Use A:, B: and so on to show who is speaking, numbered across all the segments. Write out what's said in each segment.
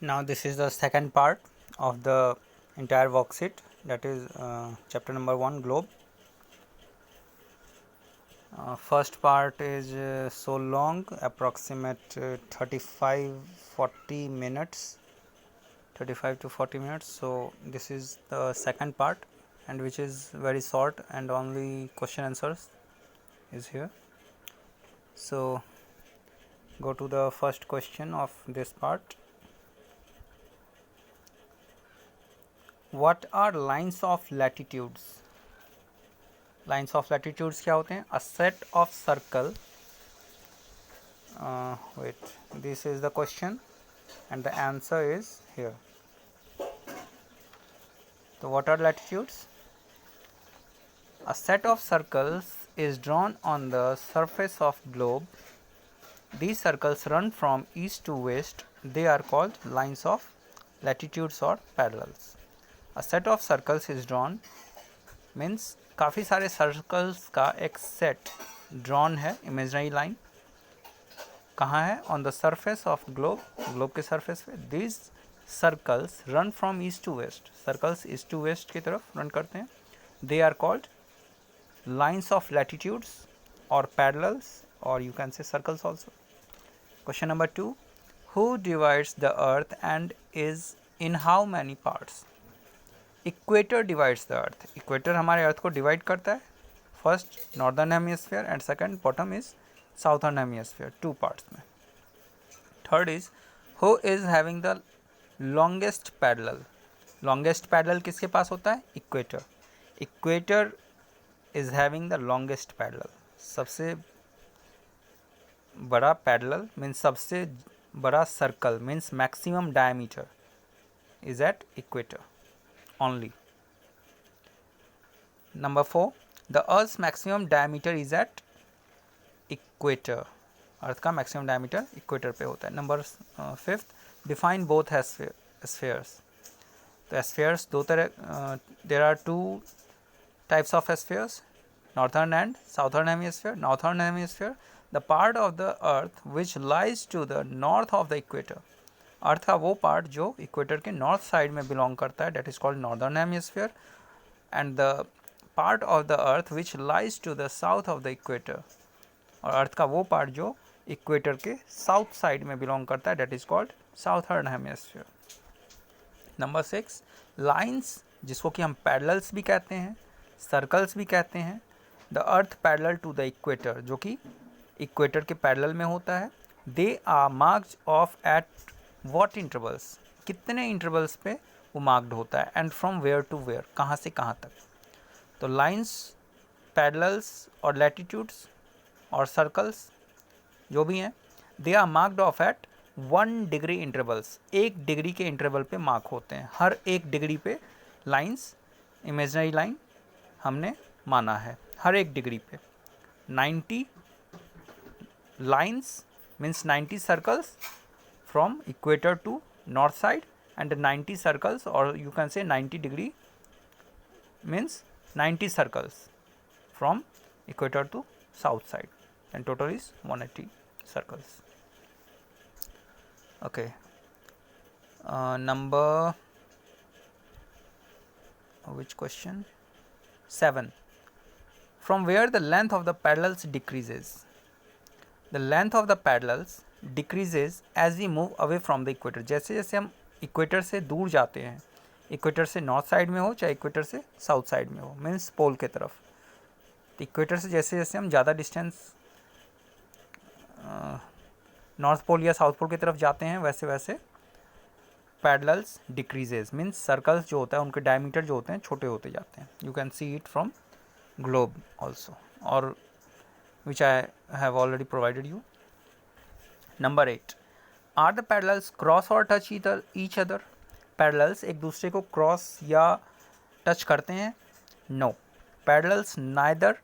A: Now this is the second part of the entire worksheet, that is chapter number 1, globe. First part is so long, approximate 35-40 minutes, 35 to 40 minutes. So this is the second part, and which is very short, and only question answers is here. So go to the first question of this part. What are lines of latitudes? Lines of latitudes क्या होते हैं? A set of circle. Wait, this is the question and the answer is here. So what are latitudes? A set of circles is drawn on the surface of globe. These circles run from east to west. They are called lines of latitudes or parallels. A set of circles is drawn means काफ़ी सारे circles का एक set drawn है, imaginary line कहाँ है? On the surface of globe, globe के surface पे. This circles run from east to west, circles east to west की तरफ रन करते हैं. They are called lines of latitudes और पैरेलल्स, और you can say circles also. Question number 2, who divides the earth and is in how many parts? Equator divides the earth. Equator हमारे अर्थ को divide करता है. First northern hemisphere and second bottom is southern hemisphere, 2 parts में. Third is who is having the longest parallel. Longest parallel किसके पास होता है? Equator. Equator is having the longest parallel. सबसे बड़ा पैरेलल मीन्स सबसे बड़ा circle means maximum diameter is at equator only. Number 4, the earth's maximum diameter is at equator. Earth का maximum diameter equator पे होता है. Number 5, define both spheres. तो spheres दो तरह, there are 2 types of spheres, northern and southern hemisphere. Northern hemisphere, the part of the earth which lies to the north of the equator. Earth का वो part जो equator के north side में belong करता है, that is called northern hemisphere. And the part of the earth which lies to the south of the equator, और earth का वो पार्ट जो इक्वेटर के साउथ साइड में बिलोंग करता है, that is called southern hemisphere. Number 6, lines जिसको कि हम पैरेलल्स भी कहते हैं, सर्कल्स भी कहते हैं. The earth parallel to the equator, जो कि इक्वेटर के पैरेलल में होता है. They are marked off at what intervals, कितने इंटरवल्स पे वो मार्क्ड होता है. And from where to where, कहाँ से कहाँ तक. तो लाइंस, पैरेलल्स और लैटिट्यूड्स और सर्कल्स जो भी हैं, they are marked off at 1 degree intervals. 1 degree के इंटरवल पे मार्क होते हैं. हर 1 डिग्री पे लाइंस, इमेजनरी लाइन हमने माना है, हर 1 डिग्री पे. 90 lines means 90 circles from equator to north side, and 90 circles, or you can say 90 degree means 90 circles from equator to south side, and total is 180 circles. Okay, number which question? 7, from where the length of the parallels decreases. The length of the parallels decreases as we move away from the equator. जैसे जैसे हम equator से दूर जाते हैं, equator से north side में हो चाहे इक्वेटर से साउथ साइड में हो, मीन्स पोल के तरफ. तो इक्वेटर से जैसे जैसे हम ज़्यादा डिस्टेंस नॉर्थ पोल या साउथ पोल की तरफ जाते हैं, वैसे वैसे पैरेलल्स डिक्रीजेज मीन्स सर्कल्स जो होता है उनके डायमीटर जो होते हैं छोटे होते जाते हैं. You can see it from globe also, और which I have already provided you. Number 8, are the parallels cross और टच ईच अदर. पैरेलल्स एक दूसरे को क्रॉस या टच करते हैं? No, parallels neither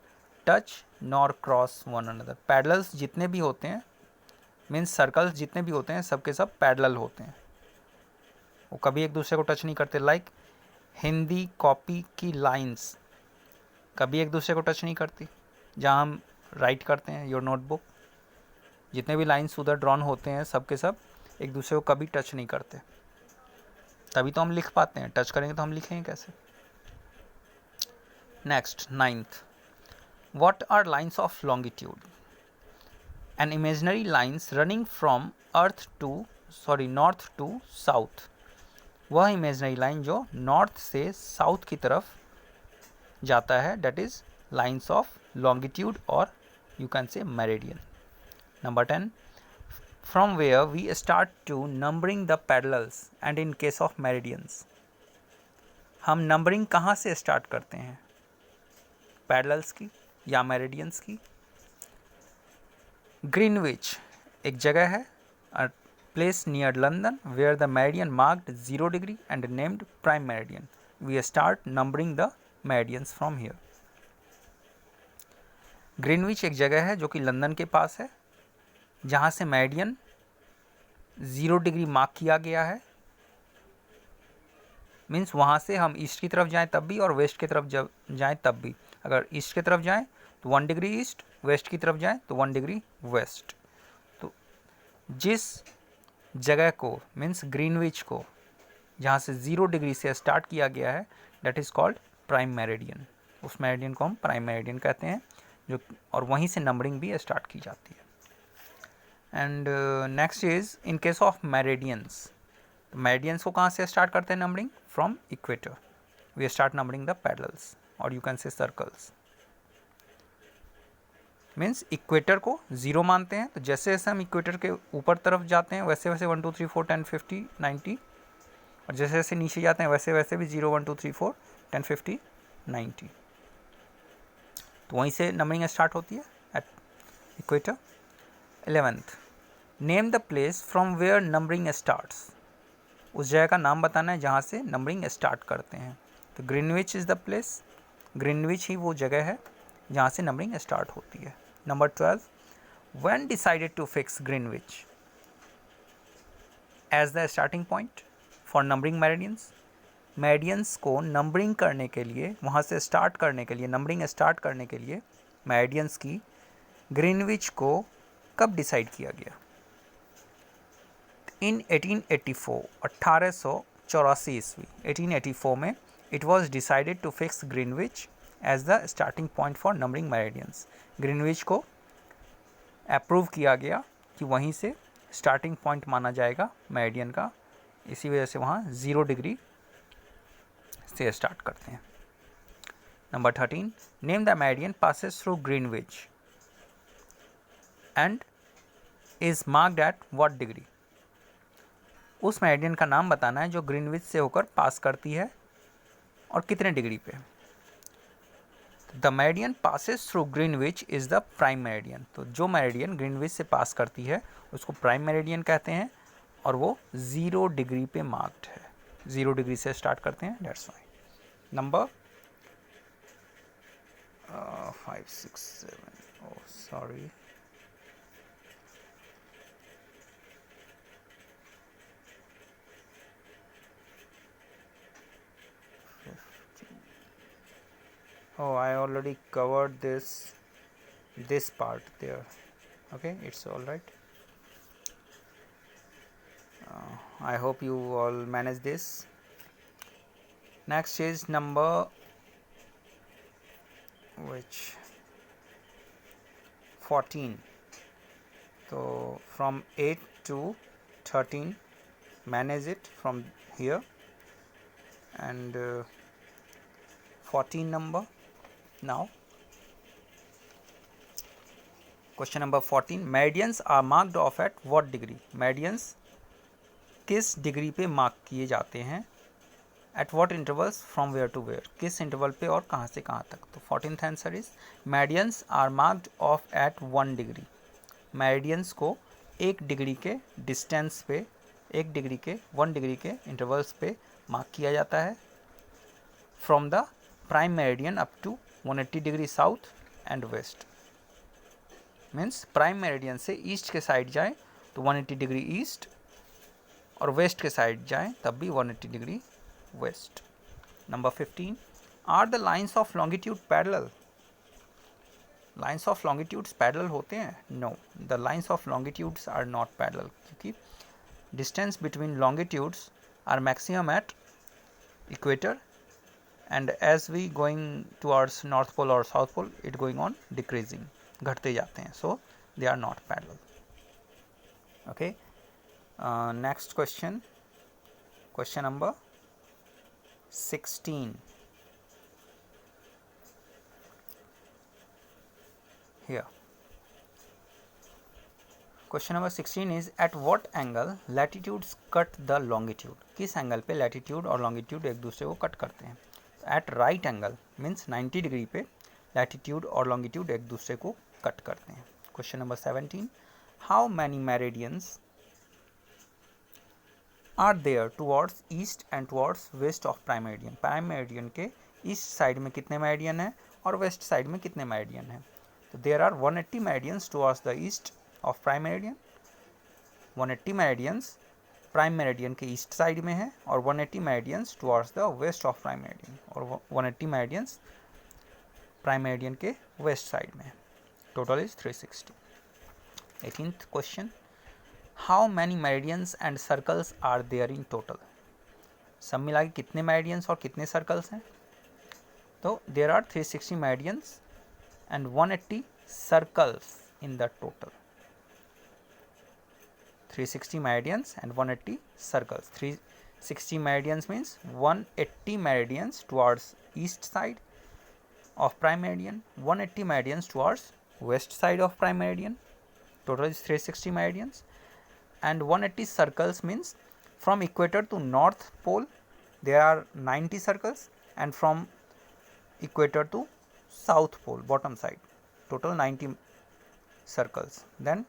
A: touch nor cross one another. Parallels जितने भी होते हैं मीन्स सर्कल्स जितने भी होते हैं सबके सब पैरेलल होते हैं, वो कभी एक दूसरे को टच नहीं करते. लाइक हिंदी कॉपी की लाइंस कभी एक दूसरे को टच नहीं करती. जहाँ हम राइट करते हैं योर नोटबुक, जितने भी लाइंस उधर ड्रॉन होते हैं सब के सब एक दूसरे को कभी टच नहीं करते. तभी तो हम लिख पाते हैं, टच करेंगे तो हम लिखेंगे कैसे। Next 9th, what are lines of longitude? An imaginary lines running from north to south. वह इमेजिनरी लाइन जो नॉर्थ से साउथ की तरफ जाता है, that is lines of longitude और you can say meridian. Number 10, from where we start to numbering the parallels and in case of meridians. हम numbering कहाँ से स्टार्ट करते हैं, पैरेलल्स की या मेरिडियंस की? ग्रीनविच एक जगह है, a place near London where the meridian marked 0 degree and named prime meridian. We start numbering the meridians from here. Greenwich एक जगह है जो कि लंदन के पास है, जहाँ से मेरिडियन 0 डिग्री मार्क किया गया है। मीन्स वहाँ से हम ईस्ट की तरफ जाएं तब भी और वेस्ट की तरफ जब जाएं तब भी। अगर ईस्ट की तरफ जाएं तो 1 डिग्री ईस्ट, वेस्ट की तरफ जाएं तो 1 डिग्री वेस्ट। तो जिस जगह को मीन्स ग्रीनविच को जहाँ से 0 डिग्री से स्टार्ट किया गया है, that is called prime meridian. उस मेरिडियन को हम प्राइम मेरिडियन कहते हैं, जो और वहीं से नंबरिंग भी स्टार्ट की जाती है। And next is in case of meridians, तो मेरिडियंस को कहाँ से स्टार्ट करते हैं numbering? From equator. We start numbering the parallels और you can say circles. Means equator को 0 मानते हैं, तो जैसे जैसे हम इक्वेटर के ऊपर तरफ जाते हैं वैसे वैसे 1 2 3 4 10 50 90, और जैसे जैसे नीचे जाते हैं वैसे वैसे भी 0 1 2 3 4 10 50 90। तो वहीं से नंबरिंग स्टार्ट होती है at equator. 11th, name the place from where numbering starts. उस जगह का नाम बताना है जहाँ से नंबरिंग स्टार्ट करते हैं। तो Greenwich is the place, Greenwich ही वो जगह है जहाँ से नंबरिंग स्टार्ट होती है। Number 12, when decided to fix Greenwich as the starting point for numbering meridians. Meridians को नंबरिंग करने के लिए, वहाँ से स्टार्ट करने के लिए, नंबरिंग स्टार्ट करने के लिए मेरिडियंस की ग्रीनविच को कब डिसाइड किया गया? इन 1884, 1884 ईस्वी, 1884 में it was decided to fix Greenwich as the starting point for numbering meridians. Greenwich को अप्रूव किया गया कि वहीं से स्टार्टिंग पॉइंट माना जाएगा मेरिडियन का, इसी वजह से वहाँ 0 डिग्री से स्टार्ट करते हैं। Number 13, name the meridian passes through Greenwich and is marked eight what degree. उस मेरिडियन का नाम बताना है जो ग्रीनविच से होकर पास करती है और कितने डिग्री पे। The meridian passes through Greenwich is the prime meridian. तो जो मेरिडियन ग्रीनविच से पास करती है उसको प्राइम मेरिडियन कहते हैं और वो 0 डिग्री पे मार्क्ड है। 0 डिग्री से स्टार्ट करते हैं, that's why. Number 5 6 7, oh sorry, oh I already covered this part there. Okay, it's all right. I hope you all manage this. Next is number which 14. So from 8 to 13 manage it from here, and 14 number. Now question number 14, meridians are marked off at what degree. Meridians किस degree पे mark किए जाते हैं? At what intervals from where to where, किस interval पे और कहाँ से कहाँ तक। तो 14th answer is meridians are marked off at 1 degree. Meridians को 1 डिग्री के डिस्टेंस पे, 1 डिग्री के 1 डिग्री के इंटरवल्स पे मार्क किया जाता है from the prime meridian up to 180 degree south and west. Means prime meridian से ईस्ट के साइड जाए तो 180 डिग्री ईस्ट, और वेस्ट के साइड जाएं तब भी 180 degree west. Number 15, are the lines of longitude parallel. Lines of longitudes parallel होते हैं? No, the lines of longitudes are not parallel, क्योंकि distance between longitudes are maximum at equator and as we going towards north pole और south pole it going on decreasing, घटते जाते हैं, so they are not parallel. Okay, next question, question number 16. Here, question number 16 is at what angle latitudes cut the longitude. किस angle पे latitude और longitude एक दूसरे को कट करते हैं. At right angle means 90 degree पे लैटिट्यूड और लॉन्गिट्यूड एक दूसरे को कट करते हैं. Question number 17, how many meridians are there towards east and towards west of prime meridian. Prime meridian के ईस्ट साइड में कितने मेरिडियन हैं और वेस्ट साइड में कितने मेरिडियन हैं. तो there are 180 meridians towards the east of prime meridian. 180 meridians prime meridian के ईस्ट साइड में है और 180 meridians towards the west of prime meridian, और 180 मेरिडियंस प्राइम मेरिडियन के वेस्ट साइड में है. Total is 360. 18th question, how many meridians and circles are there in total. सब मिला के कितने मेरिडियंस और कितने सर्कल्स हैं. तो there are 360 meridians and 180 circles in the total. 360 meridians and 180 circles. 360 meridians means 180 meridians towards east side of prime meridian, 180 meridians towards west side of prime meridian. Total is 360 meridians. And 180 circles means from equator to north pole there are 90 circles, and from equator to south pole bottom side total 90 circles. Then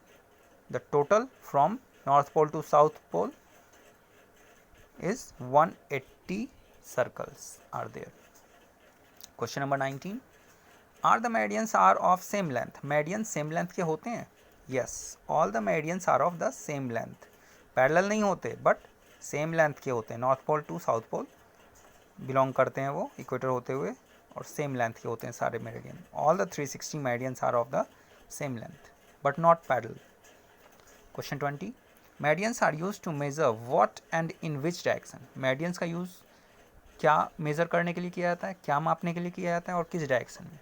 A: the total from north pole to south pole is 180 circles are there. Question number 19, are the meridians are of same length. meridians same length के होते हैं. yes, all the meridians are of the same length. parallel नहीं होते but same length के होते हैं. north pole to south pole belong करते हैं वो इक्वेटर होते हुए, और सेम लेंथ के होते हैं सारे meridian. All the 360 meridians are of the same length but not parallel. Question 20, meridians are used to measure what and in which direction. Meridians का यूज़ क्या मेज़र करने के लिए किया जाता है, क्या मापने के लिए किया जाता है और किस डायरेक्शन में.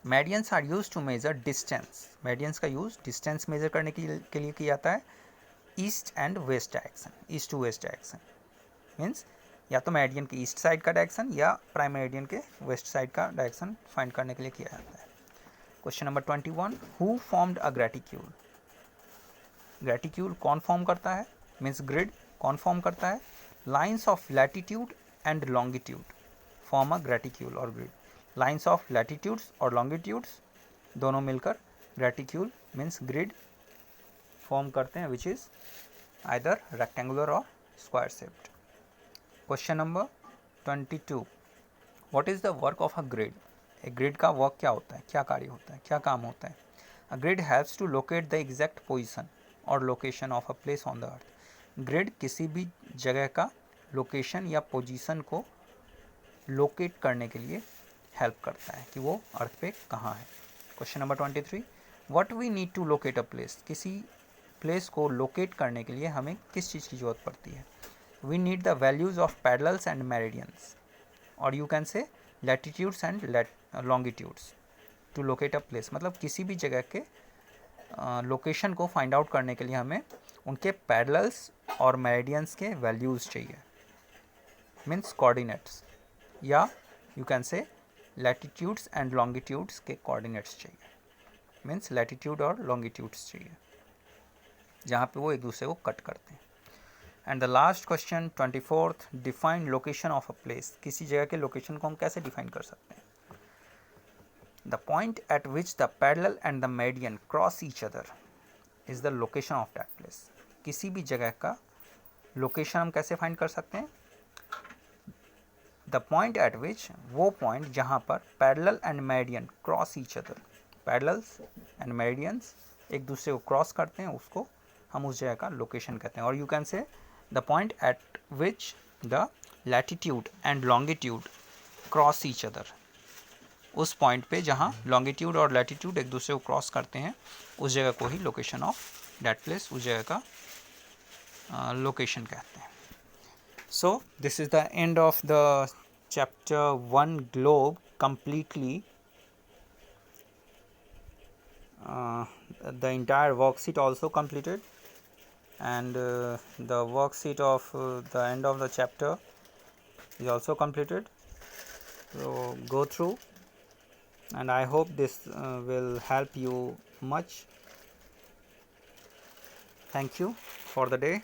A: Meridians are used to measure distance. Meridians का यूज़ डिस्टेंस मेजर करने के लिए किया जाता है east and west direction. East to west direction means या तो मेरिडियन के ईस्ट साइड का डायरेक्शन या प्राइम मेरिडियन के वेस्ट साइड का डायरेक्शन फाइंड करने के लिए किया जाता है. Question number 21, who formed a graticule. Graticule कौन फॉर्म करता है मीन्स ग्रिड कौन फॉर्म करता है. Lines of latitude and longitude form a graticule और ग्रिड. लाइन्स ऑफ लैटिट्यूड्स और लॉन्गिट्यूड्स दोनों मिलकर ग्रेटिक्यूल मीन्स ग्रिड फॉर्म करते हैं, विच इज़ आइदर रेक्टेंगुलर और square shaped. Question number 22, what is the work of a grid. एक grid का work क्या होता है, क्या कार्य होता है, क्या काम होता है. A grid helps to locate the exact position और location of a place on the earth. Grid किसी भी जगह का लोकेशन या पोजीशन को लोकेट करने के लिए हेल्प करता है कि वो अर्थ पे कहाँ है. Question number 23, what we need to locate a place. किसी प्लेस को लोकेट करने के लिए हमें किस चीज़ की ज़रूरत पड़ती है. we need the values of parallels and meridians, or you can say latitudes and longitudes to locate a place. मतलब किसी भी जगह के लोकेशन को फाइंड आउट करने के लिए हमें उनके पैरेलल्स और मेरिडियंस के वैल्यूज़ चाहिए मीन्स कोऑर्डिनेट्स, या यू कैन से लैटिट्यूड्स एंड लॉन्गिट्यूड्स के कोऑर्डिनेट्स चाहिए मीन्स लैटिट्यूड और लॉन्गिट्यूड्स चाहिए जहाँ पे वो एक दूसरे को कट करते हैं. And the last question 24th, define location of a place. किसी जगह के लोकेशन को हम कैसे डिफाइन कर सकते हैं. The point eight which the parallel and the meridian cross each other is the location of that place. किसी भी जगह का लोकेशन हम कैसे फाइंड कर सकते हैं. द पॉइंट एट विच, वो पॉइंट जहाँ पर parallel and meridian cross each other. Parallels and meridians एक दूसरे को क्रॉस करते हैं, उसको हम उस जगह का लोकेशन कहते हैं. और यू कैन से the point eight which the latitude and longitude cross each other. उस पॉइंट पे जहाँ लॉन्गिट्यूड और लैटिट्यूड एक दूसरे को क्रॉस करते हैं उस जगह को ही लोकेशन ऑफ दैट प्लेस, उस जगह का लोकेशन कहते हैं. So this is the end of the chapter 1 globe completely. The entire worksheet also completed, and the worksheet of the end of the chapter is also completed. So go through, and I hope this will help you much. Thank you for the day.